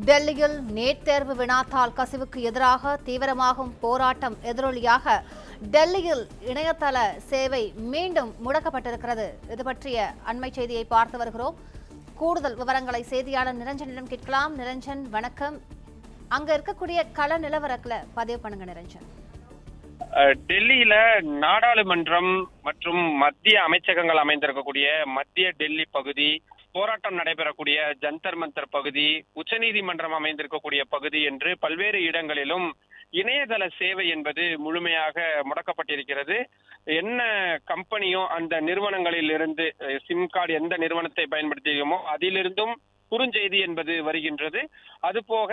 டெல்லியில் நீட் தேர்வு வினாத்தாள் கசிவுக்கு எதிராக தீவிரமாகும் போராட்டம் எதிரொலியாக டெல்லியில் இணையதள சேவை மீண்டும் முடக்கப்பட்டிருக்கிறது. இது பற்றிய அண்மை செய்தியை பார்த்து வருகிறோம். கூடுதல் விவரங்களை செய்தியாளர் நிரஞ்சனிடம் கேட்கலாம். நிரஞ்சன், வணக்கம். அங்க இருக்கக்கூடிய கள நிலவரங்களை பதிவு பண்ணுங்க நிரஞ்சன். டெல்லியில நாடாளுமன்றம் மற்றும் மத்திய அமைச்சகங்கள் அமைந்திருக்கக்கூடிய மத்திய டெல்லி பகுதி, போராட்டம் நடைபெறக்கூடிய ஜந்தர் மந்தர் பகுதி, உச்சநீதிமன்றம் அமைந்திருக்கக்கூடிய பகுதி என்று பல்வேறு இடங்களிலும் இணையதள சேவை என்பது முழுமையாக முடக்கப்பட்டிருக்கிறது. என்ன கம்பெனியோ அந்த நிறுவனங்களில் இருந்து சிம் கார்டு எந்த நிறுவனத்தை பயன்படுத்தியோமோ அதிலிருந்தும் குறுஞ்செய்தி என்பது வருகின்றது. அதுபோக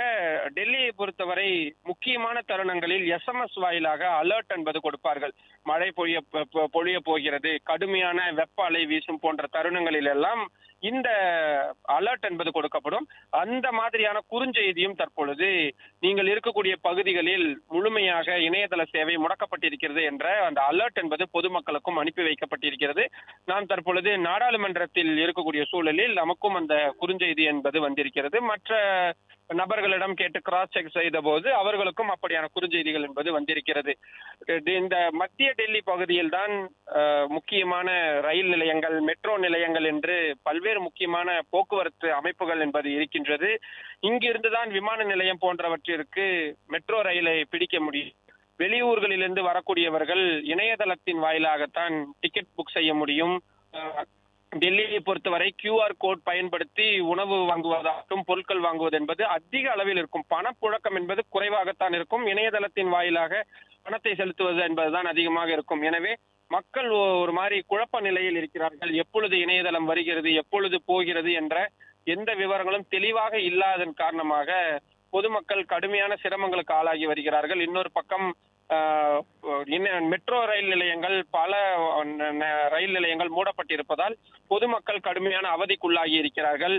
டெல்லியை பொறுத்தவரை முக்கியமான தருணங்களில் எஸ்எம்எஸ் வாயிலாக அலர்ட் என்பது கொடுப்பார்கள். மழை பொழிய போகிறது, கடுமையான வெப்ப அலை வீசும் போன்ற தருணங்களில் எல்லாம் இந்த அலர்ட் என்பது கொடுக்கப்படும். அந்த மாதிரியான குறுஞ்செய்தியும் தற்பொழுது நீங்கள் இருக்கக்கூடிய பகுதிகளில் முழுமையாக இணையதள சேவை முடக்கப்பட்டிருக்கிறது என்ற அந்த அலர்ட் என்பது பொதுமக்களுக்கும் அனுப்பி வைக்கப்பட்டிருக்கிறது. நாம் தற்பொழுது நாடாளுமன்றத்தில் இருக்கக்கூடிய சூழலில் நமக்கும் அந்த குறுஞ்செய்தி என்பது வந்திருக்கிறது. மற்ற நபர்களிடம் கேட்டு கிராஸ் செக் செய்த போது அவர்களுக்கும் அப்படியான குறுஞ்செய்திகள் என்பது வந்திருக்கிறது. இந்த மத்திய டெல்லி பகுதியில் தான் முக்கியமான ரயில் நிலையங்கள், மெட்ரோ நிலையங்கள் என்று பல்வேறு முக்கியமான போக்குவரத்து அமைப்புகள் என்பது இருக்கின்றது. இங்கிருந்துதான் விமான நிலையம் போன்றவற்றிற்கு மெட்ரோ ரயிலை பிடிக்க முடியும். வெளியூர்களிலிருந்து வரக்கூடியவர்கள் இணையதளத்தின் வாயிலாகத்தான் டிக்கெட் புக் செய்ய முடியும். டெல்லியை பொறுத்தவரை QR கோட் பயன்படுத்தி உணவு வாங்குவதாகட்டும், பொருட்கள் வாங்குவது என்பது அதிக அளவில் இருக்கும். பணப்புழக்கம் என்பது குறைவாகத்தான் இருக்கும். இணையதளத்தின் வாயிலாக பணத்தை செலுத்துவது என்பதுதான் அதிகமாக இருக்கும். எனவே மக்கள் ஒரு மாதிரி குழப்ப நிலையில் இருக்கிறார்கள். எப்பொழுது இணையதளம் வருகிறது, எப்பொழுது போகிறது என்ற எந்த விவரங்களும் தெளிவாக இல்லாதன் காரணமாக பொதுமக்கள் கடுமையான சிரமங்களுக்கு ஆளாகி வருகிறார்கள். இன்னொரு பக்கம் மெட்ரோ ரயில் நிலையங்கள், பல ரயில் நிலையங்கள் மூடப்பட்டிருப்பதால் பொதுமக்கள் கடுமையான அவதிக்குள்ளாகி இருக்கிறார்கள்.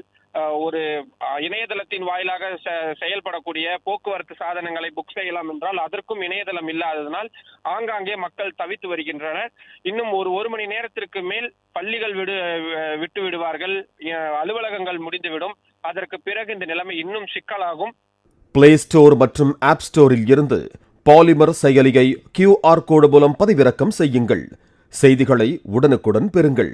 ஒரு இணையதளத்தின் வாயிலாக செயல்படக்கூடிய போக்குவரத்து சாதனங்களை புக் செய்யலாம் என்றால் அதற்கும் இணையதளம் இல்லாததனால் ஆங்காங்கே மக்கள் தவித்து வருகின்றனர். இன்னும் ஒரு மணி நேரத்திற்கு மேல் பள்ளிகள் விட்டு விடுவார்கள், அலுவலகங்கள் முடிந்துவிடும். அதற்கு பிறகு இந்த நிலைமை இன்னும் சிக்கலாகும். பிளே ஸ்டோர் மற்றும் ஆப் ஸ்டோரில் இருந்து பாலிமர் செயலியை QR கோடு மூலம் பதிவிறக்கம் செய்யுங்கள். செய்திகளை உடனுக்குடன் பெறுங்கள்.